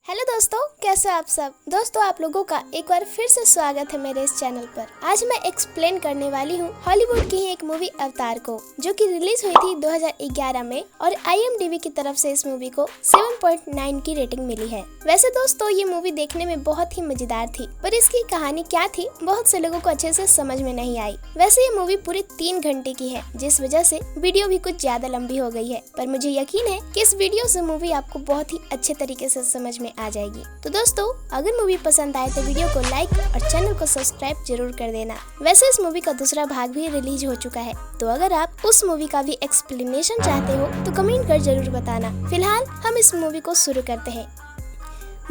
Hello दोस्तों, कैसे आप सब। दोस्तों, आप लोगों का एक बार फिर से स्वागत है मेरे इस चैनल पर। आज मैं एक्सप्लेन करने वाली हूँ हॉलीवुड की ही एक मूवी अवतार को, जो कि रिलीज हुई थी 2011 में और IMDb की तरफ से इस मूवी को 7.9 की रेटिंग मिली है। वैसे दोस्तों, ये मूवी देखने में बहुत ही मजेदार थी, पर इसकी कहानी क्या थी बहुत से लोगों को अच्छे से समझ में नहीं आई। वैसे ये मूवी पूरी 3 घंटे की है, जिस वजह से वीडियो भी कुछ ज्यादा लंबी हो गई है, पर मुझे यकीन है कि इस वीडियो से मूवी आपको बहुत ही अच्छे तरीके से समझ में आ जाएगी। तो दोस्तों, अगर मूवी पसंद आए तो वीडियो को लाइक और चैनल को सब्सक्राइब जरूर कर देना। वैसे इस मूवी का दूसरा भाग भी रिलीज हो चुका है, तो अगर आप उस मूवी का भी एक्सप्लेनेशन चाहते हो तो कमेंट कर जरूर बताना। फिलहाल हम इस मूवी को शुरू करते हैं।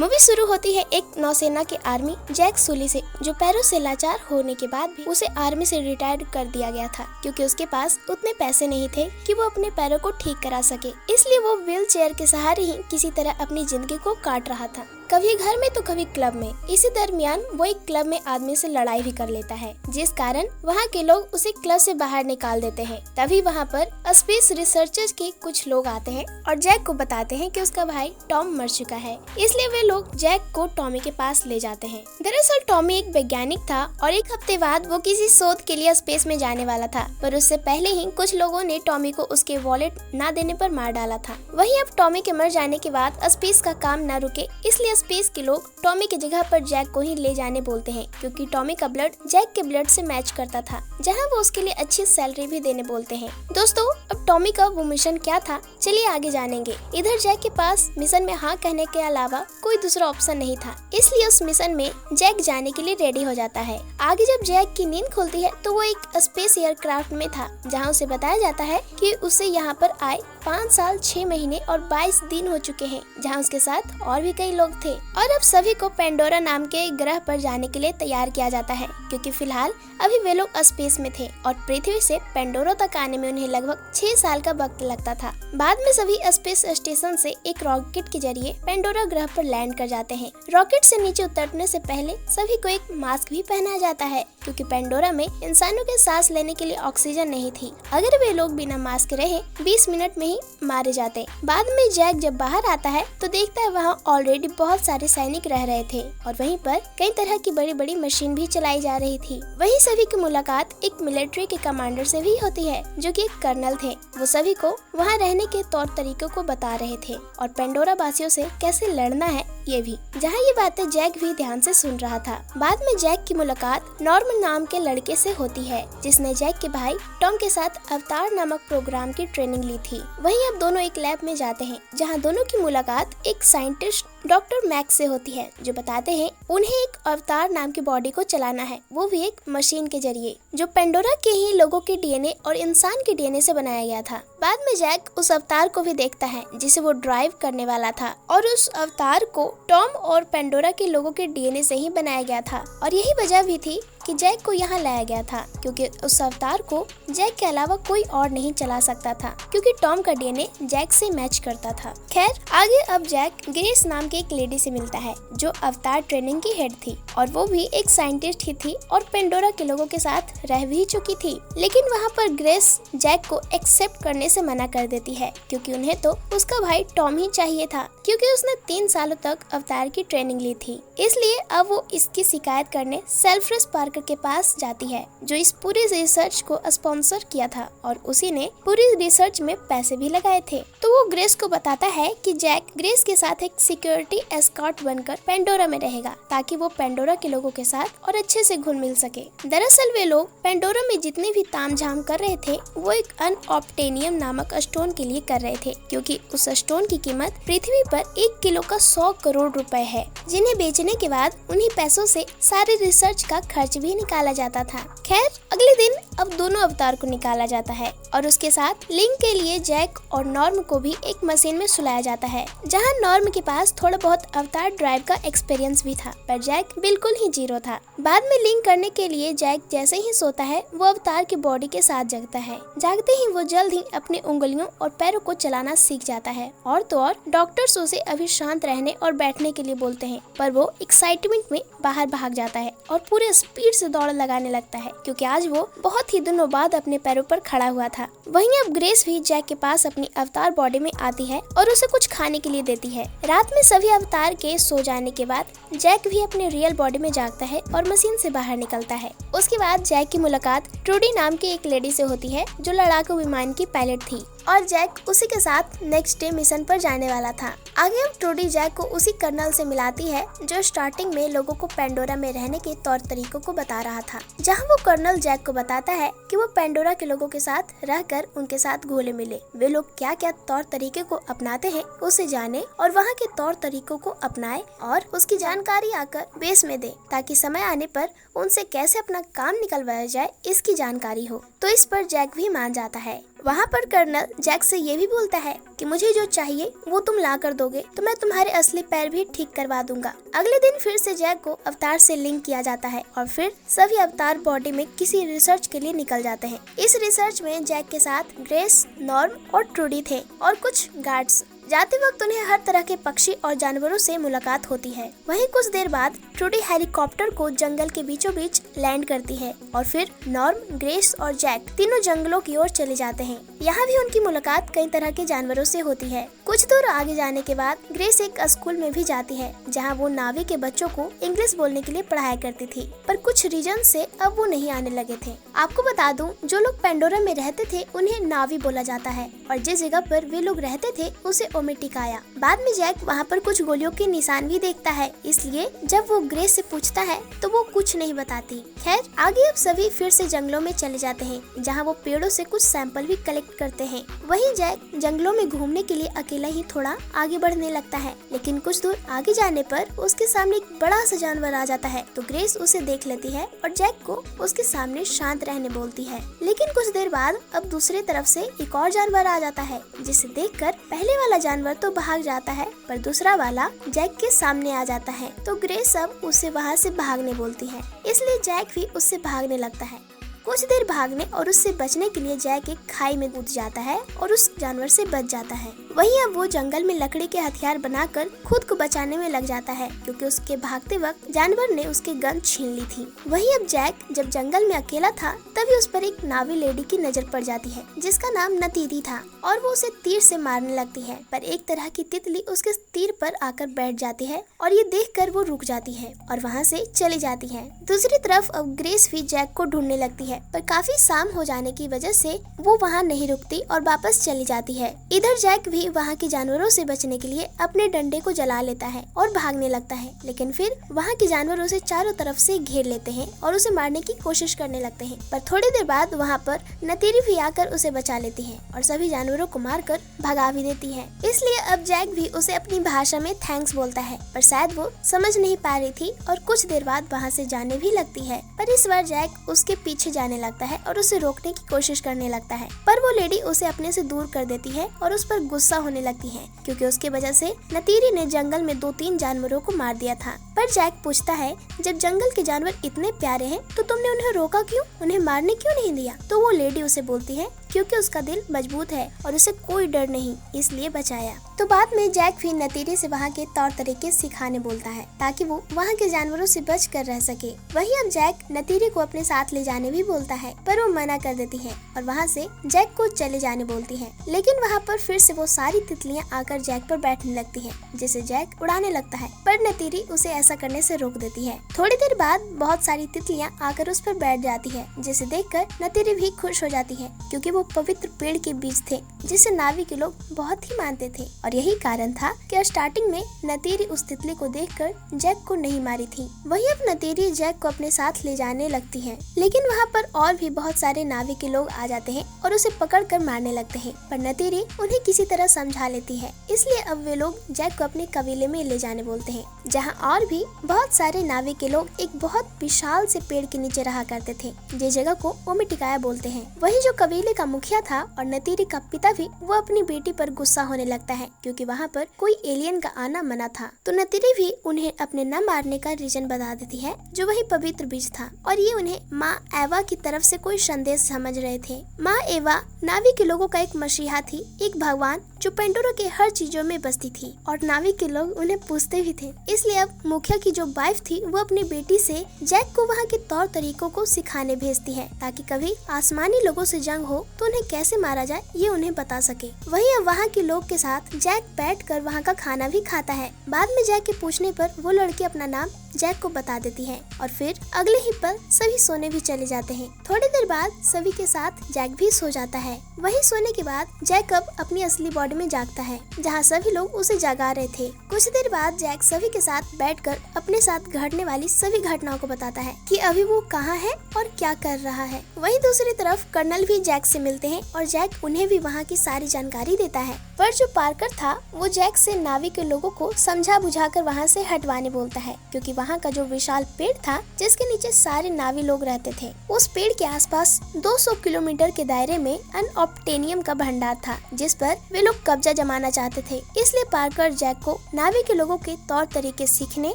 मूवी शुरू होती है एक नौसेना के आर्मी जैक सुली से, जो पैरों से लाचार होने के बाद भी उसे आर्मी से रिटायर कर दिया गया था, क्योंकि उसके पास उतने पैसे नहीं थे कि वो अपने पैरों को ठीक करा सके। इसलिए वो व्हील चेयर के सहारे ही किसी तरह अपनी जिंदगी को काट रहा था, कभी घर में तो कभी क्लब में। इसी दरमियान वो एक क्लब में आदमी से लड़ाई भी कर लेता है, जिस कारण वहाँ के लोग उसे क्लब से बाहर निकाल देते हैं। तभी वहाँ पर स्पेस रिसर्चर्स के कुछ लोग आते हैं और जैक को बताते हैं कि उसका भाई टॉम मर चुका है। इसलिए वे लोग जैक को टॉमी के पास ले जाते हैं। दरअसल टॉमी एक वैज्ञानिक था और एक हफ्ते बाद वो किसी शोध के लिए स्पेस में जाने वाला था, पर उससे पहले ही कुछ लोगों ने टॉमी को उसके वॉलेट न देने पर मार डाला था। वहीं अब टॉमी के मर जाने के बाद स्पेस का काम न रुके, इसलिए स्पेस के लोग टॉमी की जगह पर जैक को ही ले जाने बोलते हैं, क्योंकि टॉमी का ब्लड जैक के ब्लड से मैच करता था, जहां वो उसके लिए अच्छी सैलरी भी देने बोलते हैं। दोस्तों, अब टॉमी का वो मिशन क्या था, चलिए आगे जानेंगे। इधर जैक के पास मिशन में हाँ कहने के अलावा कोई दूसरा ऑप्शन नहीं था, इसलिए उस मिशन में जैक जाने के लिए रेडी हो जाता है। आगे जब जैक की नींद खुलती है तो वो एक स्पेस एयरक्राफ्ट में था, जहाँ उसे बताया जाता है कि उसे यहाँ पर आए 5 साल 6 महीने और 22 दिन हो चुके हैं, जहाँ उसके साथ और भी कई लोग थे। और अब सभी को पेंडोरा नाम के ग्रह पर जाने के लिए तैयार किया जाता है, क्योंकि फिलहाल अभी वे लोग स्पेस में थे और पृथ्वी से पेंडोरा तक आने में उन्हें लगभग 6 साल का वक्त लगता था। बाद में सभी स्पेस स्टेशन से एक रॉकेट के जरिए पेंडोरा ग्रह पर लैंड कर जाते हैं। रॉकेट से नीचे उतरने से पहले सभी को एक मास्क भी पहनाया जाता है, क्योंकि पेंडोरा में इंसानों के सांस लेने के लिए ऑक्सीजन नहीं थी। अगर वे लोग बिना मास्क रहे 20 मिनट में ही मारे जाते। बाद में जैक जब बाहर आता है तो देखता है वहाँ ऑलरेडी बहुत सारे सैनिक रह रहे थे और वहीं पर कई तरह की बड़ी बड़ी मशीन भी चलाई जा रही थी। वहीं सभी की मुलाकात एक मिलिट्री के कमांडर से भी होती है, जो कि एक कर्नल थे। वो सभी को वहाँ रहने के तौर तरीकों को बता रहे थे और पेंडोरा वासियों से कैसे लड़ना है ये भी, जहाँ ये बातें जैक भी ध्यान से सुन रहा था। बाद में जैक की मुलाकात नॉर्मन नाम के लड़के से होती है, जिसने जैक के भाई टॉम के साथ अवतार नामक प्रोग्राम की ट्रेनिंग ली थी। वहीं अब दोनों एक लैब में जाते हैं, जहाँ दोनों की मुलाकात एक साइंटिस्ट डॉक्टर मैक्स से होती है, जो बताते हैं उन्हें एक अवतार नाम की बॉडी को चलाना है, वो भी एक मशीन के जरिए, जो पेंडोरा के ही लोगों के DNA और इंसान के DNA से बनाया गया था। बाद में जैक उस अवतार को भी देखता है जिसे वो ड्राइव करने वाला था, और उस अवतार को टॉम और पेंडोरा के लोगों के DNA से ही बनाया गया था। और यही वजह भी थी कि जैक को यहाँ लाया गया था, क्योंकि उस अवतार को जैक के अलावा कोई और नहीं चला सकता था, क्योंकि टॉम का DNA जैक से मैच करता था। खैर, आगे अब जैक ग्रेस नाम की एक लेडी से मिलता है, जो अवतार ट्रेनिंग की हेड थी, और वो भी एक साइंटिस्ट ही थी और पेंडोरा के लोगों के साथ रह भी चुकी थी। लेकिन वहाँ पर ग्रेस जैक को एक्सेप्ट करने से मना कर देती है, क्योंकि उन्हें तो उसका भाई टॉम ही चाहिए था, क्योंकि उसने 3 सालों तक अवतार की ट्रेनिंग ली थी। इसलिए अब वो इसकी शिकायत करने सेल्फ्रेस पार्कर के पास जाती है, जो इस पूरी रिसर्च को स्पॉन्सर किया था और उसी ने पूरी रिसर्च में पैसे भी लगाए थे। तो वो ग्रेस को बताता है कि जैक ग्रेस के साथ एक सिक्योरिटी एस्कॉर्ट बनकर पेंडोरा में रहेगा, ताकि वो पेंडोरा के लोगों के साथ और अच्छे से घुल मिल सके। दरअसल वे लोग पेंडोरा में जितने भी तामझाम कर रहे थे, वो एक अनऑब्टेनियम नामक स्टोन के लिए कर रहे थे, क्योंकि उस स्टोन की कीमत पृथ्वी पर 1 किलो का 100 करोड़ रुपए है, जिन्हें बेचने के बाद उन्हीं पैसों से सारे रिसर्च का खर्च भी निकाला जाता था। खैर, अगले दिन अब दोनों अवतार को निकाला जाता है और उसके साथ लिंक के लिए जैक और नॉर्म को भी एक मशीन में सुलाया जाता है, जहां नॉर्म के पास थोड़ा बहुत अवतार ड्राइव का एक्सपीरियंस भी था, पर जैक बिल्कुल ही जीरो था। बाद में लिंक करने के लिए जैक जैसे ही सोता है, वो अवतार की बॉडी के साथ जगता है। जागते ही वो जल्द ही अपनी उंगलियों और पैरों को चलाना सीख जाता है, और तो और डॉक्टर्स उसे अभी शांत रहने और बैठने के लिए बोलते हैं, पर वो एक्साइटमेंट में बाहर भाग जाता है और पूरे स्पीड से दौड़ लगाने लगता है, क्योंकि आज वो बहुत ही दिनों बाद अपने पैरों पर खड़ा हुआ था। वहीं अब ग्रेस भी जैक के पास अपनी अवतार बॉडी में आती है और उसे कुछ खाने के लिए देती है। रात में सभी अवतार के सो जाने के बाद जैक भी अपने रियल बॉडी में जागता है और मशीन से बाहर निकलता है। उसके बाद जैक की मुलाकात ट्रूडी नाम की एक लेडी से होती है जो लड़ाकू विमान की पायलट थी और जैक उसी के साथ नेक्स्ट डे मिशन पर जाने वाला था। आगे अब ट्रूडी जैक को उसी कर्नल से मिलाती है जो स्टार्टिंग में लोगों को पेंडोरा में रहने के तौर तरीकों को बता रहा था, जहां वो कर्नल जैक को बताता है कि वो पेंडोरा के लोगों के साथ रहकर उनके साथ घुले मिले, वे लोग क्या क्या तौर तरीके को अपनाते हैं उसे जाने और वहाँ के तौर तरीकों को अपनाए और उसकी जानकारी आकर बेस में दे ताकि समय आने पर उनसे कैसे अपना काम निकलवाया जाए इसकी जानकारी हो। तो इस पर जैक भी मान जाता है। वहाँ पर कर्नल जैक से ये भी बोलता है कि मुझे जो चाहिए वो तुम ला कर दोगे तो मैं तुम्हारे असली पैर भी ठीक करवा दूंगा। अगले दिन फिर से जैक को अवतार से लिंक किया जाता है और फिर सभी अवतार बॉडी में किसी रिसर्च के लिए निकल जाते हैं। इस रिसर्च में जैक के साथ ग्रेस, नॉर्म और ट्रूडी थे और कुछ गार्ड्स। जाते वक्त उन्हें हर तरह के पक्षी और जानवरों से मुलाकात होती है। वहीं कुछ देर बाद ट्रूडी हेलीकॉप्टर को जंगल के बीचों बीच लैंड करती है और फिर नॉर्म, ग्रेस और जैक तीनों जंगलों की ओर चले जाते हैं। यहाँ भी उनकी मुलाकात कई तरह के जानवरों से होती है। कुछ दूर आगे जाने के बाद ग्रेस एक स्कूल में भी जाती है जहाँ वो नावी के बच्चों को इंग्लिश बोलने के लिए पढ़ाया करती थी, पर कुछ रीजन से अब वो नहीं आने लगे थे। आपको बता दूं, जो लोग पेंडोरा में रहते थे उन्हें नावी बोला जाता है और जिस जगह पर वे लोग रहते थे उसे ओमेटिकाया। बाद में जैक वहाँ पर कुछ गोलियों के निशान भी देखता है, इसलिए जब वो ग्रेस से पूछता है तो वो कुछ नहीं बताती। खैर, आगे अब सभी फिर से जंगलों में चले जाते हैं जहाँ वो पेड़ों से कुछ सैंपल भी कलेक्ट करते हैं। वहीं जैक जंगलों में घूमने के लिए अकेला ही थोड़ा आगे बढ़ने लगता है, लेकिन कुछ दूर आगे जाने पर उसके सामने एक बड़ा सा जानवर आ जाता है तो ग्रेस उसे देख लेती है और जैक को उसके सामने शांत रहने बोलती है। लेकिन कुछ देर बाद अब दूसरी तरफ से एक और जानवर आ जाता है जिसे देखकर पहले वाला जानवर तो भाग जाता है पर दूसरा वाला जैक के सामने आ जाता है तो ग्रेस अब उसे वहाँ से भागने बोलती है, इसलिए जैक भी उससे भागने लगता है। कुछ देर भागने और उससे बचने के लिए जैक एक खाई में कूद जाता है और उस जानवर से बच जाता है। वहीं अब वो जंगल में लकड़ी के हथियार बनाकर खुद को बचाने में लग जाता है क्योंकि उसके भागते वक्त जानवर ने उसकी गन छीन ली थी। वहीं अब जैक जब जंगल में अकेला था तभी उस पर एक नावी लेडी की नजर पड़ जाती है जिसका नाम नतीदी था और वो उसे तीर से मारने लगती है, पर एक तरह की तितली उसके तीर पर आकर बैठ जाती है और ये देखकर वो रुक जाती है और वहाँ से चली जाती है। दूसरी तरफ अब ग्रेस भी जैक को ढूंढने लगती है, पर काफी शाम हो जाने की वजह से वो वहाँ नहीं रुकती और वापस चली जाती है। इधर जैक भी वहाँ के जानवरों से बचने के लिए अपने डंडे को जला लेता है और भागने लगता है, लेकिन फिर वहाँ के जानवर उसे चारों तरफ से घेर लेते हैं और उसे मारने की कोशिश करने लगते हैं। पर थोड़ी देर बाद वहाँ पर नतीरी भी आकर उसे बचा लेती है और सभी जानवरों को मारकर भगा भी देती है। इसलिए अब जैक भी उसे अपनी भाषा में थैंक्स बोलता है, पर शायद वो समझ नहीं पा रही थी और कुछ देर बाद वहाँ से जाने भी लगती है। पर इस बार जैक उसके पीछे जाने लगता है और उसे रोकने की कोशिश करने लगता है, पर वो लेडी उसे अपने से दूर कर देती है और उस पर गुस्सा होने लगती है क्योंकि उसकी वजह से नतीरी ने जंगल में 2-3 जानवरों को मार दिया था। पर जैक पूछता है, जब जंगल के जानवर इतने प्यारे हैं तो तुमने उन्हें रोका क्यों, उन्हें मारने क्यों नहीं दिया? तो वो लेडी उसे बोलती है क्योंकि उसका दिल मजबूत है और उसे कोई डर नहीं, इसलिए बचाया। तो बाद में जैक भी नतीरी से वहाँ के तौर तरीके सिखाने बोलता है ताकि वो वहाँ के जानवरों से बच कर रह सके। वहीं अब जैक नतीरी को अपने साथ ले जाने भी बोलता है, पर वो मना कर देती है और वहाँ से जैक को चले जाने बोलती है। लेकिन वहाँ पर फिर से वो सारी तितलियाँ आकर जैक पर बैठने लगती है जिसे जैक उड़ाने लगता है, पर नतीरी उसे ऐसा करने से रोक देती है। थोड़ी देर बाद बहुत सारी तितलियाँ आकर उस पर बैठ जाती है जिसे देखकर नतीरी भी खुश हो जाती है क्योंकि वो पवित्र पेड़ के बीज थे जिसे नावी के लोग बहुत ही मानते थे और यही कारण था कि स्टार्टिंग में नतीरी उस तितली को देखकर जैक को नहीं मारी थी। वहीं अब नतीरी जैक को अपने साथ ले जाने लगती है, लेकिन वहाँ पर और भी बहुत सारे नावी के लोग आ जाते हैं और उसे पकड़कर मारने लगते हैं, पर नतीरी उन्हें किसी तरह समझा लेती है। इसलिए अब वे लोग जैक को अपने कबीले में ले जाने बोलते हैं जहाँ और भी बहुत सारे नावी के लोग एक बहुत विशाल से पेड़ के नीचे रहा करते थे जिस जगह को ओमेटिकाया बोलते हैं। वही जो कबीले का मुखिया था और नतीरी का पिता भी वो अपनी बेटी पर गुस्सा होने लगता है क्योंकि वहाँ पर कोई एलियन का आना मना था। तो नतीरी भी उन्हें अपने न मारने का रीजन बता देती है जो वही पवित्र बीज था और ये उन्हें माँ एवा की तरफ से कोई संदेश समझ रहे थे। माँ एवा नावी के लोगों का एक मसीहा थी, एक भगवान जो पेंडोरा के हर चीजों में बसती थी और नावी के लोग उन्हें पूछते भी थे। इसलिए अब मुखिया की जो वाइफ थी वो अपनी बेटी से जैक को वहाँ के तौर तरीकों को सिखाने भेजती है, ताकि कभी आसमानी लोगों से जंग हो तो उन्हें कैसे मारा जाए ये उन्हें बता सके। वहीं अब वहाँ के लोग के साथ जैक बैठकर वहाँ का खाना भी खाता है। बाद में जैक के पूछने पर वो लड़की अपना नाम जैक को बता देती है और फिर अगले ही पल सभी सोने भी चले जाते हैं। थोड़ी देर बाद सभी के साथ जैक भी सो जाता है। वहीं सोने के बाद जैक अब अपनी असली बॉडी में जागता है, जहां सभी लोग उसे जगा रहे थे। कुछ देर बाद जैक सभी के साथ बैठकर अपने साथ घटने वाली सभी घटनाओं को बताता है कि अभी वो कहाँ है और क्या कर रहा है। वहीं दूसरी तरफ कर्नल भी जैक से मिलते हैं और जैक उन्हें भी वहाँ की सारी जानकारी देता है। पर जो पार्कर था वो जैक से नावी के लोगों को समझा बुझाकर वहाँ से हटवाने बोलता है, क्योंकि वहाँ का जो विशाल पेड़ था जिसके नीचे सारे नावी लोग रहते थे, उस पेड़ के आसपास 200 किलोमीटर के दायरे में अनऑब्टेनियम का भंडार था, जिस पर वे लोग कब्जा जमाना चाहते थे। इसलिए पार्कर जैक को नावी के लोगों के तौर तरीके सीखने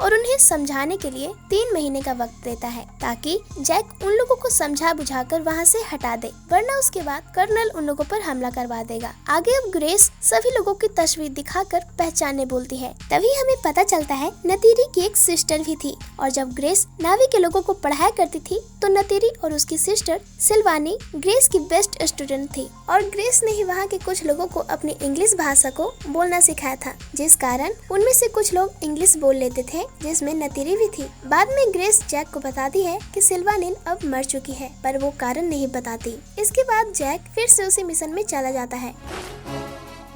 और उन्हें समझाने के लिए 3 महीने का वक्त देता है, ताकि जैक उन लोगों को समझा बुझाकर वहाँ से हटा दे, वरना उसके बाद कर्नल उन लोगों पर हमला करवा देगा। आगे अब ग्रेस सभी लोगों की तस्वीर दिखाकर पहचानने बोलती है। तभी हमें पता चलता है नतीरी की एक सिस्टर भी थी, और जब ग्रेस नावी के लोगों को पढ़ाया करती थी तो नतीरी और उसकी सिस्टर सिल्वानी ग्रेस की बेस्ट स्टूडेंट थी, और ग्रेस ने ही वहाँ के कुछ लोगों को अपनी इंग्लिश भाषा को बोलना सिखाया था, जिस कारण उनमें से कुछ लोग इंग्लिश बोल लेते थे, जिसमें नतीरी भी थी। बाद में ग्रेस जैक को बताती है कि सिल्वानिन अब मर चुकी है, पर वो कारण नहीं बताती। इसके बाद जैक फिर से उसी मिशन में चला जाता है।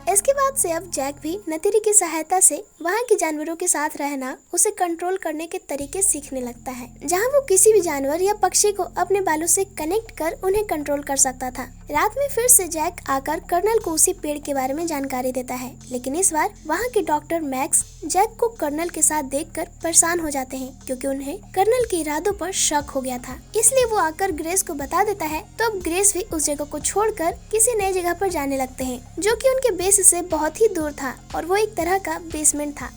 इसके बाद से अब जैक भी नतीरी की सहायता से वहाँ के जानवरों के साथ रहना, उसे कंट्रोल करने के तरीके सीखने लगता है, जहाँ वो किसी भी जानवर या पक्षी को अपने बालों से कनेक्ट कर उन्हें कंट्रोल कर सकता था। रात में फिर से जैक आकर कर्नल को उसी पेड़ के बारे में जानकारी देता है, लेकिन इस बार वहाँ के डॉक्टर मैक्स जैक को कर्नल के साथ देखकर परेशान हो जाते हैं, क्योंकि उन्हें कर्नल के इरादों पर शक हो गया था। इसलिए वो आकर ग्रेस को बता देता है। तो अब ग्रेस भी उस जगह को छोड़कर किसी नई जगह पर जाने लगते हैं, जो कि उनके बेस से बहुत ही दूर था, और वो एक तरह का बेसमेंट था,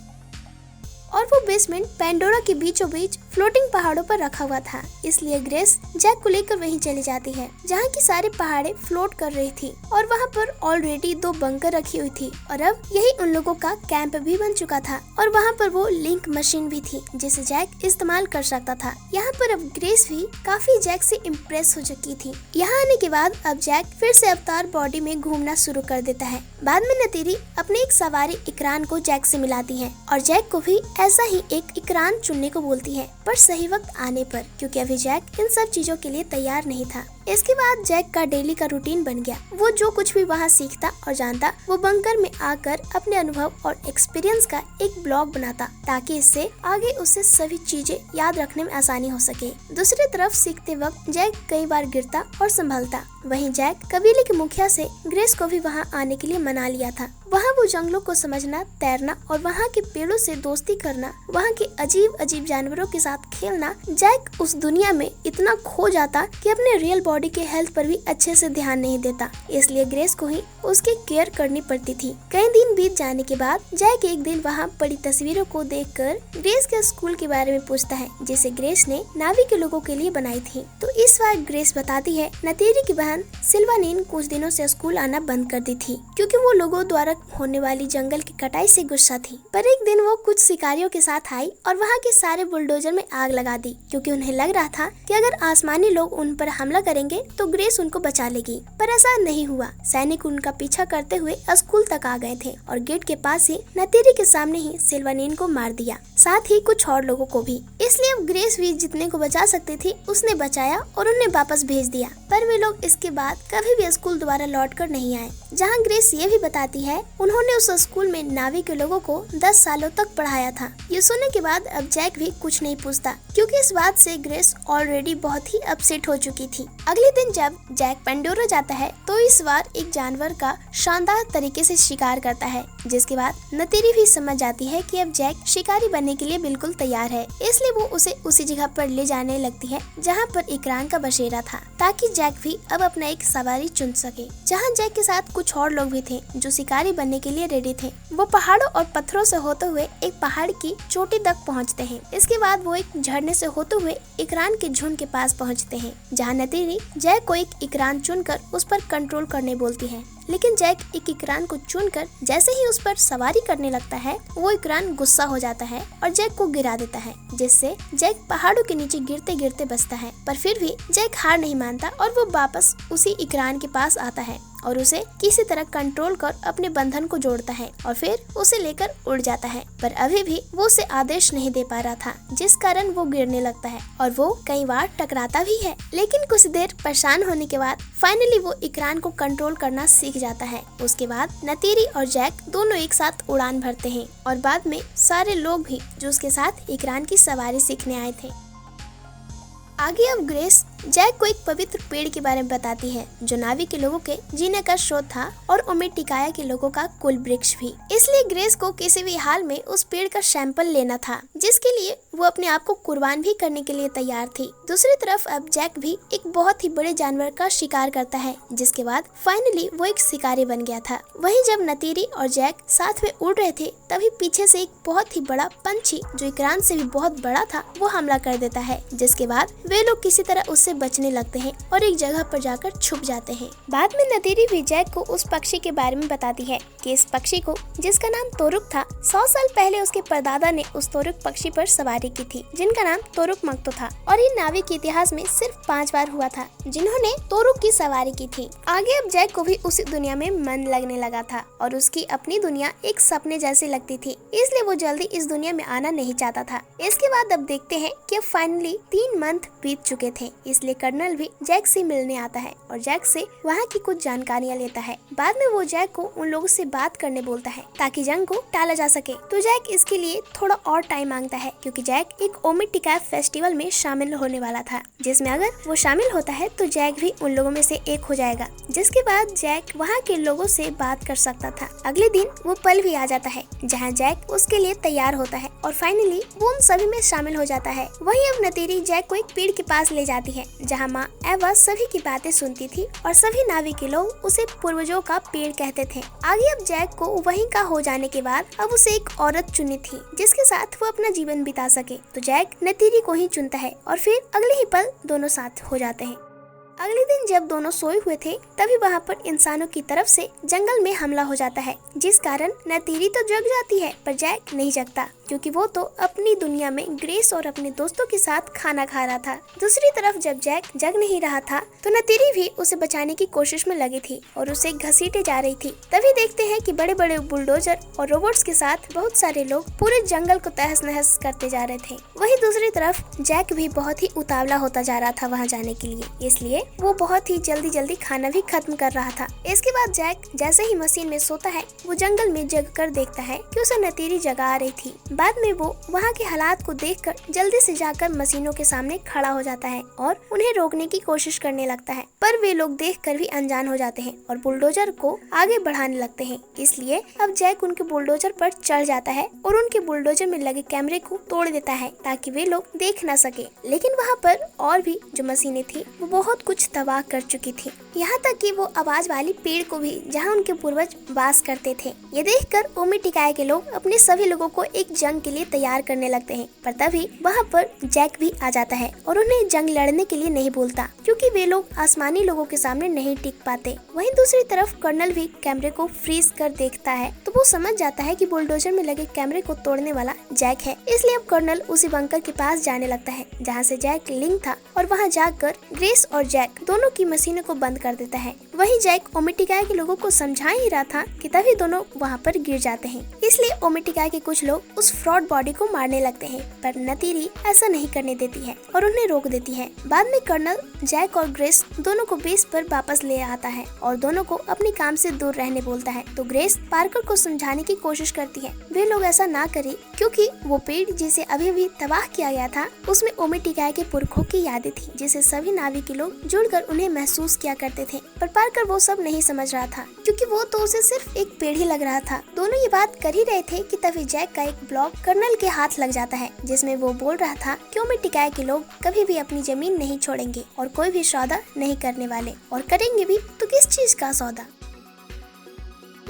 और वो बेसमेंट पेंडोरा के बीचों बीच फ्लोटिंग पहाड़ों पर रखा हुआ था। इसलिए ग्रेस जैक को लेकर वहीं चली जाती है, जहाँ की सारी पहाड़े फ्लोट कर रही थी, और वहाँ पर ऑलरेडी 2 बंकर रखी हुई थी, और अब यही उन लोगों का कैंप भी बन चुका था, और वहाँ पर वो लिंक मशीन भी थी जिसे जैक इस्तेमाल कर सकता था। यहाँ पर अब ग्रेस भी काफी जैक से इम्प्रेस हो चुकी थी। यहाँ आने के बाद अब जैक फिर से अवतार बॉडी में घूमना शुरू कर देता है। बाद में नतीरी अपने एक सवारी इकरान को जैक से मिलाती है, और जैक को भी ऐसा ही एक इकरान चुनने को बोलती है, पर सही वक्त आने पर, क्योंकि अभी जैक इन सब चीजों के लिए तैयार नहीं था। इसके बाद जैक का डेली का रूटीन बन गया। वो जो कुछ भी वहाँ सीखता और जानता वो बंकर में आकर अपने अनुभव और एक्सपीरियंस का एक ब्लॉग बनाता, ताकि इससे आगे उसे सभी चीजें याद रखने में आसानी हो सके। दूसरी तरफ सीखते वक्त जैक कई बार गिरता और संभलता। वहीं जैक कबीले के मुखिया से ग्रेस को भी वहाँ आने के लिए मना लिया था। वहाँ वो जंगलों को समझना, तैरना और वहाँ के पेड़ों से दोस्ती करना, वहाँ के अजीब अजीब जानवरों के साथ खेलना। जैक उस दुनिया में इतना खो जाता कि अपने रियल बॉडी के हेल्थ पर भी अच्छे से ध्यान नहीं देता, इसलिए ग्रेस को ही उसकी केयर करनी पड़ती थी। कई दिन बीत जाने के बाद जैक एक दिन वहाँ पड़ी तस्वीरों को देखकर ग्रेस के स्कूल के बारे में पूछता है, जिसे ग्रेस ने नावी के लोगों के लिए बनाई थी। तो इस बार ग्रेस बताती है नतीरी की बहन सिल्वानिन कुछ दिनों से स्कूल आना बंद कर दी थी, क्योंकि वो लोगों द्वारा होने वाली जंगल की कटाई से गुस्सा थी। पर एक दिन वो कुछ शिकारियों के साथ आई और वहाँ के सारे बुलडोजर में आग लगा दी, क्योंकि उन्हें लग रहा था कि अगर आसमानी लोग उन पर हमला करेंगे तो ग्रेस उनको बचा लेगी। पर ऐसा नहीं हुआ। सैनिक उनका पीछा करते हुए स्कूल तक आ गए थे और गेट के पास ही नतीरी के सामने ही सिल्वानिन को मार दिया, साथ ही कुछ और लोगों को भी। इसलिए अब ग्रेस भी जितने को बचा सकती थी उसने बचाया और उन्हें वापस भेज दिया। पर वे लोग इसके बाद कभी भी स्कूल दोबारा लौट कर नहीं आए। जहाँ ग्रेस ये भी बताती है उन्होंने उस स्कूल में नावी के लोगों को 10 सालों तक पढ़ाया था। ये सुनने के बाद अब जैक भी कुछ नहीं पूछता, क्योंकि इस बात से ग्रेस ऑलरेडी बहुत ही अपसेट हो चुकी थी। अगले दिन जब जैक पेंडोरा जाता है तो इस बार एक जानवर का शानदार तरीके से शिकार करता है, जिसके बाद नतीरी भी समझ जाती है कि अब जैक शिकारी बनने के लिए बिल्कुल तैयार है। इसलिए वो उसे उसी जगह पर ले जाने लगती है जहाँ पर इकरान का बसेरा था, ताकि जैक भी अब अपना एक सवारी चुन सके। जहाँ जैक के साथ कुछ और लोग भी थे जो शिकारी बनने के लिए रेडी थे। वो पहाड़ों और पत्थरों से होते हुए एक पहाड़ की चोटी तक पहुँचते हैं। इसके बाद वो एक झरने से होते हुए इकरान के झुंड के पास पहुँचते हैं, जहाँ नतीरी जैक को एक इकरान चुनकर उस पर कंट्रोल करने बोलती है। लेकिन जैक एक इकरान को चुनकर जैसे ही उस पर सवारी करने लगता है, वो इकरान गुस्सा हो जाता है और जैक को गिरा देता है, जिससे जैक पहाड़ों के नीचे गिरते गिरते बचता है। पर फिर भी जैक हार नहीं मानता और वो वापस उसी इकरान के पास आता है और उसे किसी तरह कंट्रोल कर अपने बंधन को जोड़ता है और फिर उसे लेकर उड़ जाता है। पर अभी भी वो उसे आदेश नहीं दे पा रहा था, जिस कारण वो गिरने लगता है और वो कई बार टकराता भी है। लेकिन कुछ देर परेशान होने के बाद फाइनली वो इकरान को कंट्रोल करना सीख जाता है। उसके बाद नतीरी और जैक दोनों एक साथ उड़ान भरते हैं और बाद में सारे लोग भी जो उसके साथ इकरान की सवारी सीखने आए थे। आगे अब ग्रेस जैक को एक पवित्र पेड़ के बारे में बताती है जो नावी के लोगों के जीने का स्रोत था और ओमेटिकाया के लोगों का कुल वृक्ष भी। इसलिए ग्रेस को किसी भी हाल में उस पेड़ का सैंपल लेना था, जिसके लिए वो अपने आप को कुर्बान भी करने के लिए तैयार थी। दूसरी तरफ अब जैक भी एक बहुत ही बड़े जानवर का शिकार करता है, जिसके बाद फाइनली वो एक शिकारी बन गया था। वहीं जब नतीरी और जैक साथ में उड़ रहे थे, तभी पीछे से एक बहुत ही बड़ा पंछी जो इकरान से भी बहुत बड़ा था वो हमला कर देता है, जिसके बाद वे लोग किसी तरह उससे बचने लगते हैं और एक जगह पर जाकर छुप जाते हैं। बाद में नतीरी भी जैक को उस पक्षी के बारे में बताती है कि इस पक्षी को, जिसका नाम तोरुक था, 100 साल पहले उसके परदादा ने उस तोरुक पक्षी पर सवारी की थी, जिनका नाम तोरुक मक्तो था। और ये नाविक के इतिहास में सिर्फ 5 बार हुआ था जिन्होंने तोरुक की सवारी की थी। आगे अब जैक को भी उसी दुनिया में मन लगने लगा था और उसकी अपनी दुनिया एक सपने जैसी लगती थी, इसलिए वो जल्दी इस दुनिया में आना नहीं चाहता था। इसके बाद अब देखते हैं कि अब फाइनली 3 मंथ बीत चुके थे, इसलिए कर्नल भी जैक से मिलने आता है और जैक से वहाँ की कुछ जानकारियाँ लेता है। बाद में वो जैक को उन लोगों से बात करने बोलता है ताकि जंग को टाला जा सके। तो जैक इसके लिए थोड़ा और टाइम मांगता है, क्योंकि जैक एक ओमेटिकाया फेस्टिवल में शामिल होने वाला था, जिसमें अगर वो शामिल होता है तो जैक भी उन लोगों में से एक हो जाएगा, जिसके बाद जैक वहाँ के लोगों से बात कर सकता था। अगले दिन वो पल भी आ जाता है जहाँ जैक उसके लिए तैयार होता है और फाइनली वो उन सभी में शामिल हो जाता है। वहीं अब नतीरी जैक को एक पेड़ के पास ले जाती है जहाँ माँ एवा सभी की बातें सुनती थी और सभी नाविक के लोग उसे पूर्वजों का पेड़ कहते थे। आगे अब जैक को वहीं का हो जाने के बाद अब उसे एक औरत चुनी थी जिसके साथ वो अपना जीवन बिता सके, तो जैक नतीरी को ही चुनता है और फिर अगले ही पल दोनों साथ हो जाते हैं। अगले दिन जब दोनों सोए हुए थे, तभी वहाँ पर इंसानों की तरफ से जंगल में हमला हो जाता है, जिस कारण नतीरी तो जग जाती है पर जैक नहीं जगता, क्योंकि वो तो अपनी दुनिया में ग्रेस और अपने दोस्तों के साथ खाना खा रहा था। दूसरी तरफ जब जैक जग नहीं रहा था तो नतीरी भी उसे बचाने की कोशिश में लगी थी और उसे घसीटे जा रही थी। तभी देखते हैं कि बड़े बड़े बुलडोजर और रोबोट्स के साथ बहुत सारे लोग पूरे जंगल को तहस नहस करते जा रहे थे। वहीं दूसरी तरफ जैक भी बहुत ही उतावला होता जा रहा था वहाँ जाने के लिए, इसलिए वो बहुत ही जल्दी खाना भी खत्म कर रहा था। इसके बाद जैक जैसे ही मशीन में सोता है, वो जंगल में जग कर देखता है कि उसे नतीरी जगा आ रही थी। बाद में वो वहाँ के हालात को देखकर जल्दी से जाकर मशीनों के सामने खड़ा हो जाता है और उन्हें रोकने की कोशिश करने लगता है, पर वे लोग देखकर भी अनजान हो जाते हैं और बुलडोजर को आगे बढ़ाने लगते हैं। इसलिए अब जैक उनके बुलडोजर पर चढ़ जाता है और उनके बुलडोजर में लगे कैमरे को तोड़ देता है ताकि वे लोग देख न सके। लेकिन वहाँ पर और भी जो मशीनें थी वो बहुत कुछ तबाह कर चुकी थी, यहाँ तक कि वो आवाज वाली पेड़ को भी, जहाँ उनके पूर्वज वास करते थे। ये देखकर ओमेटिकाया के लोग अपने सभी लोगों को एक जंग के लिए तैयार करने लगते हैं, पर तभी वहाँ पर जैक भी आ जाता है और उन्हें जंग लड़ने के लिए नहीं बोलता, क्योंकि वे लोग आसमानी लोगों के सामने नहीं टिक पाते। वहीं दूसरी तरफ कर्नल भी कैमरे को फ्रीज कर देखता है, तो वो समझ जाता है कि बुलडोजर में लगे कैमरे को तोड़ने वाला जैक है। इसलिए अब कर्नल उसी बंकर के पास जाने लगता है जहाँ से जैक लिंक था और वहाँ जाकर ग्रेस और जैक दोनों की मशीनों को बंद कर देता है। वहीं जैक ओमेटिकाया के लोगों को समझा ही रहा था कि तभी दोनों वहाँ पर गिर जाते हैं। इसलिए ओमेटिकाया के कुछ लोग उस फ्रॉड बॉडी को मारने लगते हैं, पर नतीरी ऐसा नहीं करने देती है और उन्हें रोक देती है। बाद में कर्नल जैक और ग्रेस दोनों को बेस पर वापस ले आता है और दोनों को अपने काम से दूर रहने बोलता है। तो ग्रेस पार्कर को समझाने की कोशिश करती है वे लोग ऐसा ना करें, क्योंकि वो पेड़ जिसे अभी भी तबाह किया गया था उसमें ओमेटिकाया के पुरखों की यादें थी, जिसे सभी नाविक के लोग जुड़कर उन्हें महसूस किया करते थे। पर पार्कर वो सब नहीं समझ रहा था, क्योंकि वो तो उसे सिर्फ एक पेड़ ही लग रहा था। दोनों ये बात कर ही रहे थे कि तभी जैक का एक ब्लॉग कर्नल के हाथ लग जाता है, जिसमें वो बोल रहा था कि ओमेटिकाया के लोग कभी भी अपनी जमीन नहीं छोड़ेंगे और कोई भी सौदा नहीं करने वाले, और करेंगे भी तो किस चीज का सौदा।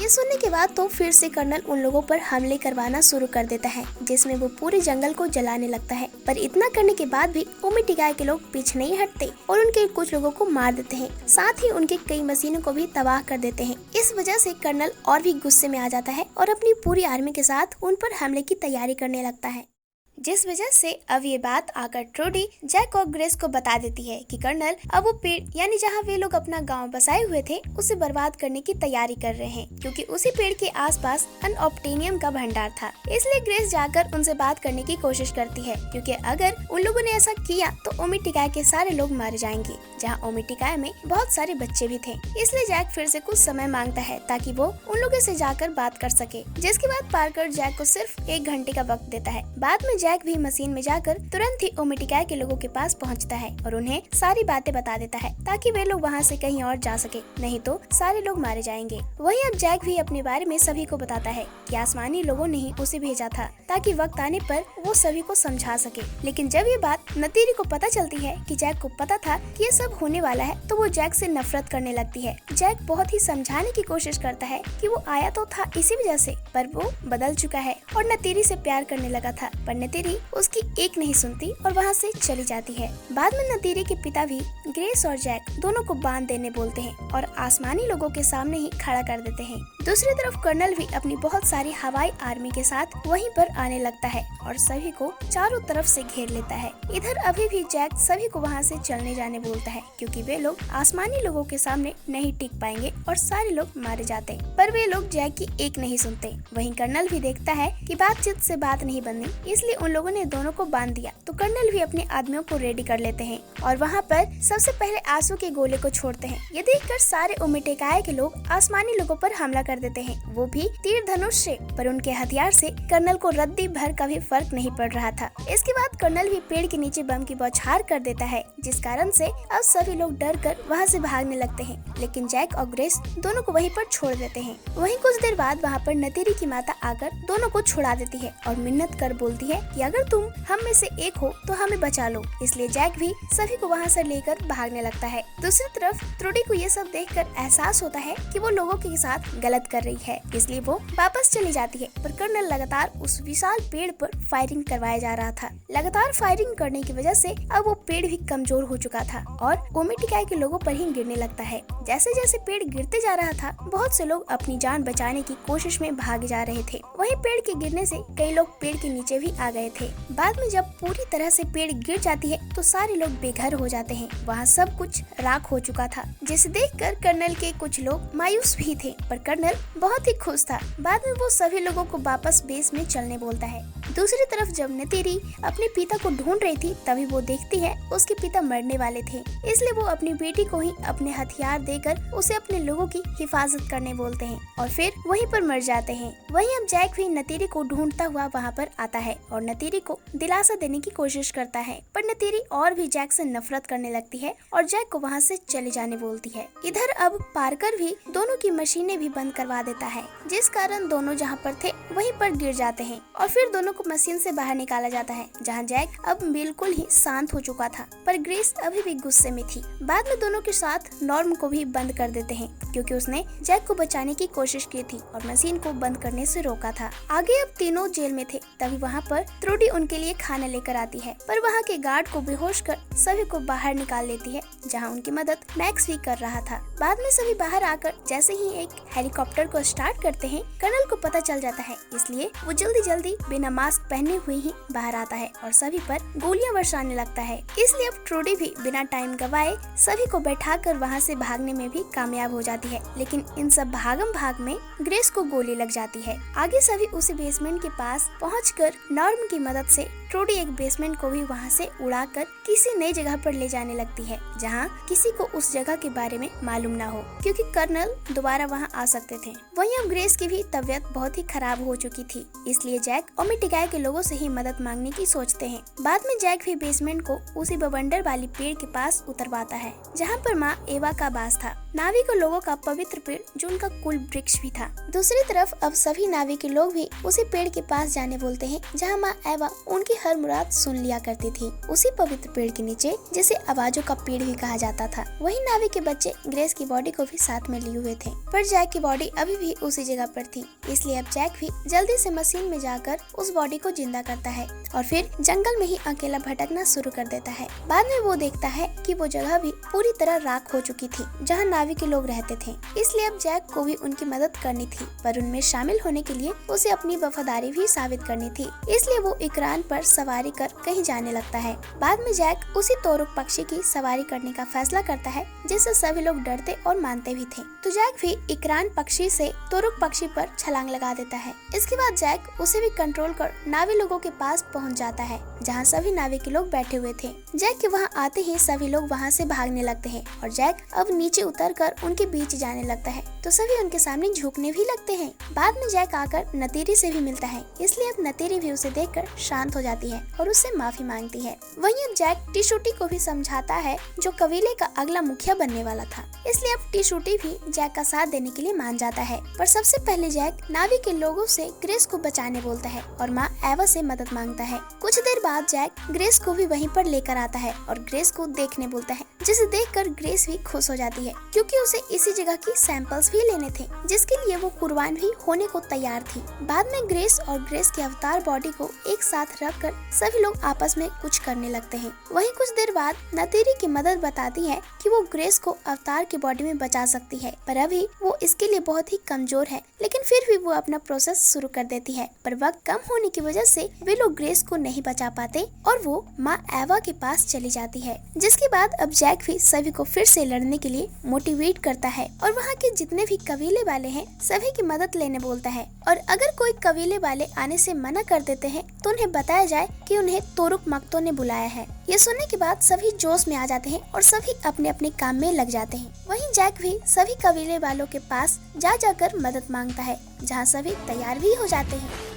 ये सुनने के बाद तो फिर से कर्नल उन लोगों पर हमले करवाना शुरू कर देता है, जिसमें वो पूरे जंगल को जलाने लगता है। पर इतना करने के बाद भी ओमेटिकाई के लोग पीछे नहीं हटते और उनके कुछ लोगों को मार देते हैं, साथ ही उनके कई मशीनों को भी तबाह कर देते हैं। इस वजह से कर्नल और भी गुस्से में आ जाता है और अपनी पूरी आर्मी के साथ उन पर हमले की तैयारी करने लगता है, जिस वजह से अब ये बात आकर ट्रूडी जैक और ग्रेस को बता देती है कि कर्नल अब वो पेड़ यानी जहाँ वे लोग अपना गांव बसाए हुए थे उसे बर्बाद करने की तैयारी कर रहे हैं, क्योंकि उसी पेड़ के आसपास अनऑब्टेनियम का भंडार था। इसलिए ग्रेस जाकर उनसे बात करने की कोशिश करती है, क्योंकि अगर उन लोगों ने ऐसा किया तो ओमेटिकाई के सारे लोग मारे जाएंगे, जहाँ ओमेटिकाई में बहुत सारे बच्चे भी थे। इसलिए जैक फिर से कुछ समय मांगता है ताकि वो उन लोगों से जाकर बात कर सके, जिसके बाद पार्कर जैक को सिर्फ 1 घंटे का वक्त देता है। बाद में जैक भी मशीन में जाकर तुरंत ही ओमेटिकाई के लोगों के पास पहुंचता है और उन्हें सारी बातें बता देता है ताकि वे लोग वहां से कहीं और जा सके, नहीं तो सारे लोग मारे जाएंगे। वहीं अब जैक भी अपने बारे में सभी को बताता है कि आसमानी लोगों ने ही उसे भेजा था ताकि वक्त आने पर वो सभी को समझा सके। लेकिन जब ये बात नतीरी को पता चलती है कि जैक को पता था कि ये सब होने वाला है, तो वो जैक से नफरत करने लगती है। जैक बहुत ही समझाने की कोशिश करता है कि वो आया तो था इसी वजह से, पर वो बदल चुका है और नतीरी से प्यार करने लगा था, पर नतीरी उसकी एक नहीं सुनती और वहाँ से चली जाती है। बाद में नतीरी के पिता भी ग्रेस और जैक दोनों को बांध देने बोलते हैं और आसमानी लोगों के सामने ही खड़ा कर देते हैं। दूसरी तरफ कर्नल भी अपनी बहुत सारी हवाई आर्मी के साथ वहीं पर आने लगता है और सभी को चारों तरफ से घेर लेता है। इधर अभी भी जैक सभी को वहाँ से चलने जाने बोलता है, क्योंकि वे लोग आसमानी लोगों के सामने नहीं टिक पाएंगे और सारे लोग मारे जाते, पर वे लोग जैक की एक नहीं सुनते। वहीं कर्नल भी देखता है कि बातचीत से बात नहीं बननी, इसलिए उन लोगों ने दोनों को बांध दिया। तो कर्नल भी अपने आदमियों को रेडी कर लेते हैं और वहाँ पर सबसे पहले आंसू के गोले को छोड़ते हैं। ये देखकर सारे ओमेटिकाई के लोग आसमानी लोगों पर हमला कर देते हैं, वो भी तीर धनुष से, पर उनके हथियार से कर्नल को रद्दी भर का भी फर्क नहीं पड़ रहा था। इसके बाद कर्नल भी पेड़ के नीचे बम की बौछार कर देता है, जिस कारण से अब सभी लोग डर कर वहाँ से भागने लगते हैं, लेकिन जैक और ग्रेस दोनों को वहीं पर छोड़ देते हैं। वहीं कुछ देर बाद वहाँ पर नतीरी की माता आकर दोनों को छुड़ा देती है और मिन्नत कर बोलती है कि अगर तुम हम में से एक हो तो हमें बचा लो। इसलिए जैक भी सभी को वहाँ से लेकर भागने लगता है। दूसरी तरफ ट्रूडी को ये सब देखकर एहसास होता है कि वो लोगों के साथ गलत कर रही है, इसलिए वो वापस चली जाती है, पर कर्नल लगातार उस विशाल पेड़ पर फायरिंग करवाया जा रहा था। लगातार फायरिंग करने की वजह से अब वो पेड़ भी कमजोर हो चुका था और ओमेटिकाई के लोगों पर ही गिरने लगता है। जैसे जैसे पेड़ गिरते जा रहा था, बहुत से लोग अपनी जान बचाने की कोशिश में भागे जा रहे थे। वहीं पेड़ के गिरने से कई लोग पेड़ के नीचे भी आ गए थे। बाद में जब पूरी तरह से पेड़ गिर जाती है तो सारे लोग बेघर हो जाते हैं। वहाँ सब कुछ राख हो चुका था, जिसे देखकर कर्नल के कुछ लोग मायूस भी थे, पर कर्नल बहुत ही खुश था। बाद में वो सभी लोगों को वापस बेस में चलने बोलता है। दूसरी तरफ जब नतीरी अपने पिता को ढूंढ रही थी, तभी वो देखती है उसके पिता मरने वाले थे, इसलिए वो अपनी बेटी को ही अपने हथियार देकर उसे अपने लोगों की हिफाजत करने बोलते हैं और फिर वहीं पर मर जाते हैं। वहीं अब जैक भी नतीरी को ढूंढता हुआ वहाँ पर आता है और नतीरी को दिलासा देने की कोशिश करता है, पर नतीरी और भी जैक से नफरत करने लगती है और जैक को वहाँ से चले जाने बोलती है। इधर अब पार्कर भी दोनों की मशीनें भी बंद करवा देता है, जिस कारण दोनों जहाँ पर थे वहीं पर गिर जाते हैं और फिर दोनों को मशीन से बाहर निकाला जाता है, जहाँ जैक अब बिल्कुल ही शांत हो चुका था, पर ग्रेस अभी भी गुस्से में थी। बाद में दोनों के साथ नॉर्म को भी बंद कर देते हैं, क्योंकि उसने जैक को बचाने की कोशिश की थी और मशीन को बंद करने से रोका था। आगे अब तीनों जेल में थे, तभी वहाँ पर ट्रूडी उनके लिए खाना लेकर आती है, पर वहाँ के गार्ड को बेहोश कर सभी को बाहर निकाल लेती है, जहाँ उनकी मदद मैक्स भी कर रहा था। बाद में सभी बाहर आकर जैसे ही एक हेलीकॉप्टर को स्टार्ट करते हैं, कर्नल को पता चल जाता है, इसलिए वो जल्दी जल्दी बिना मास्क पहने हुए ही बाहर आता है और सभी पर गोलियां बरसाने लगता है। इसलिए अब ट्रूडी भी बिना टाइम गवाए सभी को बैठाकर वहाँ से भागने में भी कामयाब हो जाती है, लेकिन इन सब भागम भाग में ग्रेस को गोली लग जाती है। आगे सभी उसी बेसमेंट के पास पहुंचकर नॉर्म की मदद से ट्रूडी एक बेसमेंट को भी वहाँ से उड़ाकर किसी नई जगह पर ले जाने लगती है, जहाँ किसी को उस जगह के बारे में मालूम ना हो, क्योंकि कर्नल दोबारा वहाँ आ सकते थे। वहीं अब ग्रेस की भी तबीयत बहुत ही खराब हो चुकी थी, इसलिए जैक ओमेटिकाई के लोगों से ही मदद मांगने की सोचते हैं। बाद में जैक भी बेसमेंट को उसी बवंडर वाली पेड़ के पास उतरवाता है, जहाँ पर माँ एवा का वास था, नाविक लोगों का पवित्र पेड़ जो उनका कुल वृक्ष भी था। दूसरी तरफ अब सभी नाविक लोग भी उसी पेड़ के पास जाने बोलते हैं, जहाँ माँ एवा उनकी हर मुराद सुन लिया करती थी। उसी पवित्र पेड़ के नीचे जैसे आवाजों का पेड़ भी कहा जाता था। वही नावी के बच्चे ग्रेस की बॉडी को भी साथ में लिए हुए थे, पर जैक की बॉडी अभी भी उसी जगह पर थी। इसलिए अब जैक भी जल्दी से मशीन में जाकर उस बॉडी को जिंदा करता है और फिर जंगल में ही अकेला भटकना शुरू कर देता है। बाद में वो देखता है कि वो जगह भी पूरी तरह राख हो चुकी थी जहाँ नावी के लोग रहते थे। इसलिए अब जैक को भी उनकी मदद करनी थी, पर उनमें शामिल होने के लिए उसे अपनी वफादारी भी साबित करनी थी। इसलिए वो इकरान पर सवारी कर कहीं जाने लगता है। बाद में जैक उसी तोरुक पक्षी की सवारी करने का फैसला करता है, जिससे सभी लोग डरते और मानते भी थे। तो जैक भी इकरान पक्षी से तोरुक पक्षी पर छलांग लगा देता है। इसके बाद जैक उसे भी कंट्रोल कर नावी लोगों के पास पहुंच जाता है, जहां सभी नावी के लोग बैठे हुए थे। जैक के वहां आते ही सभी लोग वहां से भागने लगते हैं और जैक अब नीचे उतरकर उनके बीच जाने लगता है, तो सभी उनके सामने झुकने भी लगते हैं। बाद में जैक आकर नतीरी से भी मिलता है, इसलिए अब नतीरी भी उसे देखकर शांत हो जाती है और उससे माफी मांगती है। वहीं अब जैक टिशूटी को भी समझाता है, जो कबीले का अगला मुखिया बनने वाला था। इसलिए अब टिशूटी भी जैक का साथ देने के लिए मान जाता है। पर सबसे पहले जैक नावी के लोगों से ग्रेस को बचाने बोलता है और माँ एवा से मदद मांगता है। कुछ देर बाद जैक ग्रेस को भी वहीं पर लेकर आता है और ग्रेस को देखने बोलता है, जिसे देखकर ग्रेस भी खुश हो जाती है, क्योंकि उसे इसी जगह की सैंपल्स भी लेने थे, जिसके लिए वो कुर्बान भी होने को तैयार थी। बाद में ग्रेस और ग्रेस के अवतार बॉडी को एक साथ रखकर सभी लोग आपस में कुछ करने लगते हैं। वहीं कुछ देर बाद नतीरी की मदद बताती है कि वो ग्रेस को अवतार की बॉडी में बचा सकती है, पर अभी वो इसके लिए बहुत ही कमजोर है। लेकिन फिर भी वो अपना प्रोसेस शुरू कर देती है, पर वक्त कम होने की वजह से वे लोग ग्रेस को नहीं बचा पाते और वो माँ एवा के पास चली जाती है। जिसके बाद अब जैक भी सभी को फिर से लड़ने के लिए मोटिवेट करता है और वहाँ के जितने भी कबीले वाले हैं सभी की मदद लेने बोलता है, और अगर कोई कबीले वाले आने से मना कर देते हैं तो उन्हें बताया जाए कि उन्हें तोरुक मक्तो ने बुलाया है। ये सुनने के बाद सभी जोश में आ जाते हैं और सभी अपने अपने काम में लग जाते हैं। वहीं जैक भी सभी कबीले वालों के पास जाकर मदद मांगता है, जहाँ सभी तैयार भी हो जाते हैं।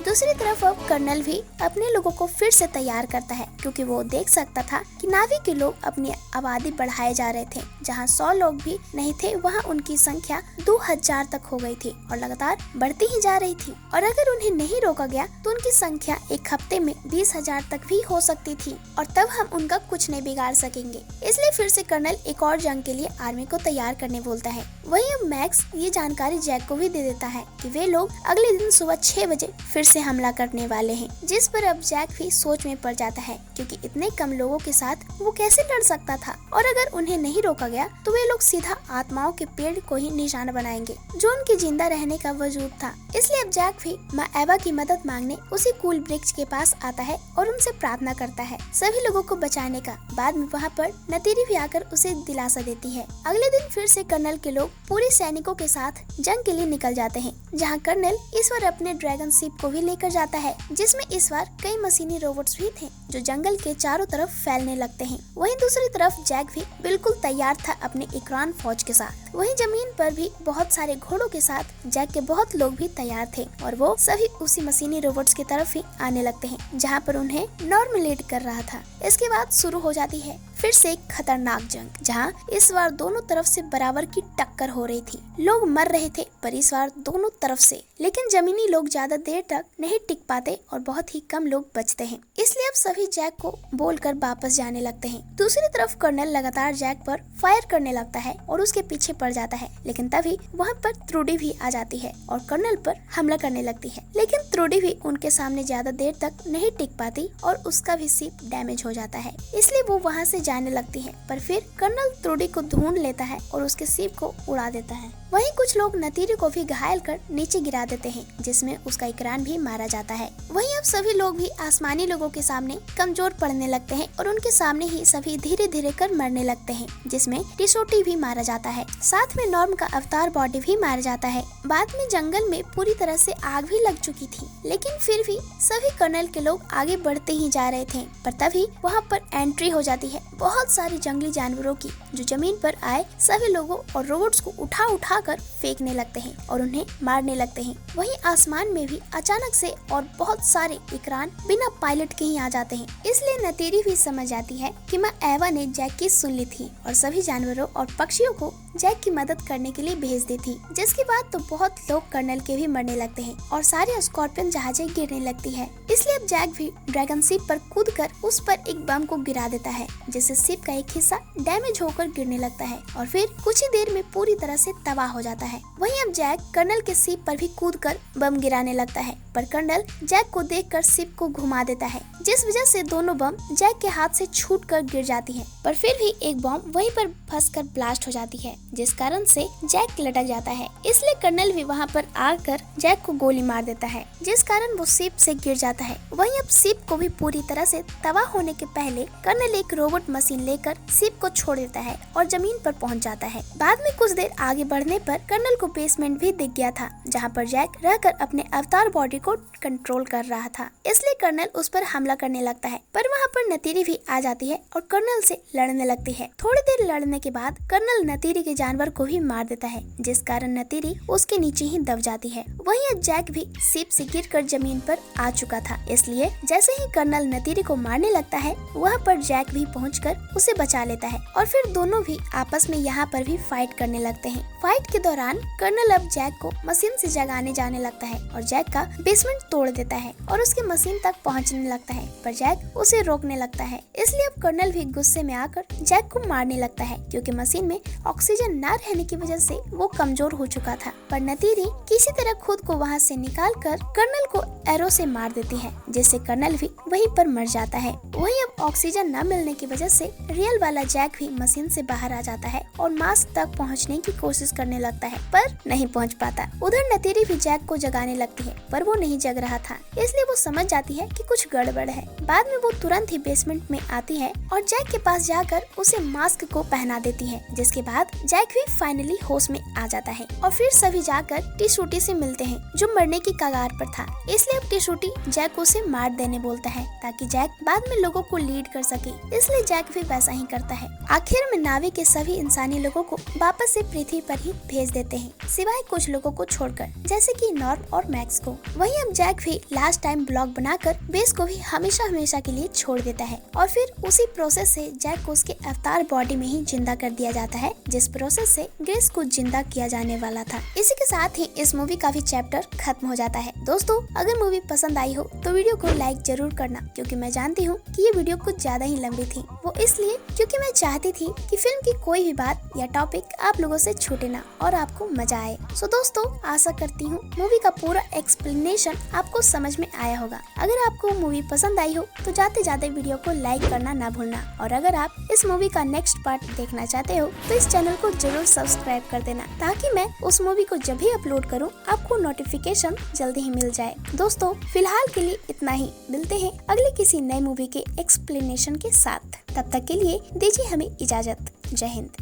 दूसरी तरफ अब कर्नल भी अपने लोगों को फिर से तैयार करता है, क्योंकि वो देख सकता था कि नावी के लोग अपनी आबादी बढ़ाए जा रहे थे। जहां 100 लोग भी नहीं थे, वहां उनकी संख्या 2000 तक हो गई थी और लगातार बढ़ती ही जा रही थी। और अगर उन्हें नहीं रोका गया तो उनकी संख्या एक हफ्ते में 20,000 तक भी हो सकती थी, और तब हम उनका कुछ नहीं बिगाड़ सकेंगे। इसलिए फिर से कर्नल एक और जंग के लिए आर्मी को तैयार करने बोलता है। वहीं अब मैक्स ये जानकारी जैक को भी दे देता है कि वे लोग अगले दिन सुबह 6 बजे फिर से हमला करने वाले हैं, जिस पर अब जैक भी सोच में पड़ जाता है, क्योंकि इतने कम लोगों के साथ वो कैसे लड़ सकता था, और अगर उन्हें नहीं रोका गया तो वे लोग सीधा आत्माओं के पेड़ को ही निशाना बनाएंगे, जो उनके जिंदा रहने का वजूद था। इसलिए अब जैक भी माँ एवा की मदद मांगने उसी कूल वृक्ष के पास आता है और उनसे प्रार्थना करता है सभी लोगों को बचाने का। बाद में वहाँ पर नतीरी भी आकर उसे दिलासा देती है। अगले दिन फिर से कर्नल के लोग पूरे सैनिकों के साथ जंग के लिए निकल जाते हैं, जहाँ कर्नल इस बार अपने ड्रैगन शिप को भी लेकर जाता है, जिसमें इस बार कई मशीनी रोबोट्स भी थे जो जंगल के चारों तरफ फैलने लगते हैं। वहीं दूसरी तरफ जैक भी बिल्कुल तैयार था अपने इकरान फौज के साथ। वहीं जमीन पर भी बहुत सारे घोड़ों के साथ जैक के बहुत लोग भी तैयार थे, और वो सभी उसी मशीनी रोबोट्स की तरफ ही आने लगते हैं, जहाँ पर उन्हें नॉर्मलेट कर रहा था। इसके बाद शुरू हो जाती है फिर से एक खतरनाक जंग, जहाँ इस बार दोनों तरफ से बराबर की टक्कर हो रही थी। लोग मर रहे थे, पर इस बार दोनों तरफ से। लेकिन जमीनी लोग ज्यादा देर तक नहीं टिक पाते और बहुत ही कम लोग बचते हैं। इसलिए अब सभी जैक को बोलकर वापस जाने लगते हैं। दूसरी तरफ कर्नल लगातार जैक पर फायर करने लगता है और उसके पीछे पड़ जाता है, लेकिन तभी वहाँ पर त्रुडी भी आ जाती है और कर्नल पर हमला करने लगती है। लेकिन त्रुडी भी उनके सामने ज्यादा देर तक नहीं टिक पाती और उसका भी शिप डैमेज हो जाता है, इसलिए वो वहाँ से जाने लगती है। पर फिर कर्नल त्रुडी को ढूंढ लेता है और उसके शिप को उड़ा देता है। वहीं कुछ लोग नतीरी को भी घायल कर नीचे गिरा देते हैं, जिसमें उसका इकरान भी मारा जाता है। वहीं अब सभी लोग भी आसमानी लोगों के सामने कमजोर पड़ने लगते हैं और उनके सामने ही सभी धीरे धीरे कर मरने लगते हैं, जिसमें टिशोटी भी मारा जाता है। साथ में नॉर्म का अवतार बॉडी भी मारा जाता है। बाद में जंगल में पूरी तरह से आग भी लग चुकी थी, लेकिन फिर भी सभी कर्नल के लोग आगे बढ़ते ही जा रहे थे। पर तभी वहाँ पर एंट्री हो जाती है बहुत सारी जंगली जानवरों की, जो जमीन पर आए सभी लोगों और रोबोट्स को उठा कर फेंकने लगते हैं और उन्हें मारने लगते हैं। वहीं आसमान में भी अचानक से और बहुत सारे इकरान बिना पायलट के ही आ जाते हैं। इसलिए नतीरी भी समझ जाती है कि माँ एवा ने जैक की सुन ली थी और सभी जानवरों और पक्षियों को जैक की मदद करने के लिए भेज दी थी। जिसके बाद तो बहुत लोग कर्नल के भी मरने लगते हैं और सारे स्कॉर्पियन जहाजें गिरने लगती है। इसलिए अब जैक भी ड्रैगन शिप पर कूदकर उस पर एक बम को गिरा देता है, जिससे शिप का एक हिस्सा डैमेज होकर गिरने लगता है और फिर कुछ ही देर में पूरी तरह से तबाह हो जाता है। वहीं अब जैक कर्नल के शिप पर भी कूदकर बम गिराने लगता है, पर कर्नल जैक को देखकर शिप को घुमा देता है, जिस वजह से दोनों बम जैक के हाथ से छूटकर गिर जाती है। पर फिर भी एक बम वहीं पर फंसकर ब्लास्ट हो जाती है, जिस कारण से जैक लटक जाता है। इसलिए कर्नल भी वहां पर आकर जैक को गोली मार देता है, जिस कारण वो शिप से गिर जाता है। वहीं अब शिप को भी पूरी तरह से तबाह होने के पहले कर्नल एक रोबोट मशीन लेकर शिप को छोड़ देता है और जमीन पर पहुंच जाता है। बाद में कुछ देर आगे बढ़ने पर कर्नल को बेसमेंट भी दिख गया था, जहां पर जैक रहकर अपने अवतार बॉडी को कंट्रोल कर रहा था। इसलिए कर्नल उस पर हमला करने लगता है, पर वहां पर नतीरी भी आ जाती है और कर्नल से लड़ने लगती है। थोड़ी देर लड़ने के बाद कर्नल नतीरी के जानवर को भी मार देता है, जिस कारण नतीरी उसके नीचे ही दब जाती है। वहीं अब जैक भी शिप से गिरकर जमीन पर आ चुका था, इसलिए जैसे ही कर्नल नतीरी को मारने लगता है, वहाँ पर जैक भी पहुंचकर उसे बचा लेता है और फिर दोनों भी आपस में यहाँ पर भी फाइट करने लगते हैं। फाइट के दौरान कर्नल अब जैक को मशीन से जगाने जाने लगता है और जैक का बेसमेंट तोड़ देता है और उसके मशीन तक पहुंचने लगता है, पर जैक उसे रोकने लगता है। इसलिए अब कर्नल भी गुस्से में आकर जैक को मारने लगता है, क्योंकि मशीन में ऑक्सीजन न रहने की वजह से वो कमजोर हो चुका था। पर नतीरी किसी तरह खुद को वहाँ से निकालकर कर्नल को एरो से मार देती है, जिससे कर्नल भी वहीं पर मर जाता है। वहीं अब ऑक्सीजन न मिलने की वजह से रियल वाला जैक भी मशीन से बाहर आ जाता है और मास्क तक पहुँचने की कोशिश करने लगता है, पर नहीं पहुँच पाता। उधर नतीरी भी जैक को जगाने लगती है, पर वो नहीं जग रहा था, इसलिए वो समझ जाती है कि कुछ गड़बड़ है। बाद में वो तुरंत ही बेसमेंट में आती है और जैक के पास जाकर उसे मास्क को पहना देती है, जिसके बाद जैक भी फाइनली होश में आ जाता है और फिर सभी जाकर टी-शूटी से मिलते हैं, जो मरने की कगार पर था। इसलिए अब टी-शूटी जैक को उसे मार देने बोलता है, ताकि जैक बाद में लोगों को लीड कर सके। इसलिए जैक भी वैसा ही करता है। आखिर में नावी के सभी इंसानी लोगों को वापस से पृथ्वी पर ही भेज देते हैं, सिवाय कुछ लोगों को छोड़कर, जैसे कि नॉर्म और मैक्स को। वहीं अब जैक भी लास्ट टाइम ब्लॉग बनाकर बेस को भी हमेशा हमेशा के लिए छोड़ देता है और फिर उसी प्रोसेस से जैक को उसके अवतार बॉडी में ही जिंदा कर दिया जाता है, जिस प्रोसेस से ग्रेस को जिंदा किया जाने वाला था। इसी के साथ ही इस मूवी का भी चैप्टर खत्म हो जाता है। दोस्तों, अगर मूवी पसंद आई हो तो वीडियो को लाइक जरूर करना, क्योंकि मैं जानती हूँ कि ये वीडियो कुछ ज्यादा ही लंबी थी। वो इसलिए क्योंकि मैं चाहती थी कि फिल्म की कोई भी बात या टॉपिक आप लोगों से छूटे ना और आपको मजा आए। सो दोस्तों, आशा करती हूँ मूवी का पूरा एक्सप्लेनेशन आपको समझ में आया होगा। अगर आपको मूवी पसंद आई हो तो जाते जाते वीडियो को लाइक करना ना भूलना, और अगर आप इस मूवी का नेक्स्ट पार्ट देखना चाहते हो तो इस चैनल को जरूर सब्सक्राइब कर देना, ताकि मैं उस मूवी को जब भी अपलोड करूं आपको नोटिफिकेशन जल्दी ही मिल जाए। दोस्तों, फिलहाल के लिए इतना ही। मिलते हैं अगले किसी नए मूवी के एक्सप्लेनेशन के साथ। तब तक के लिए दीजिए हमें इजाजत। जय हिंद।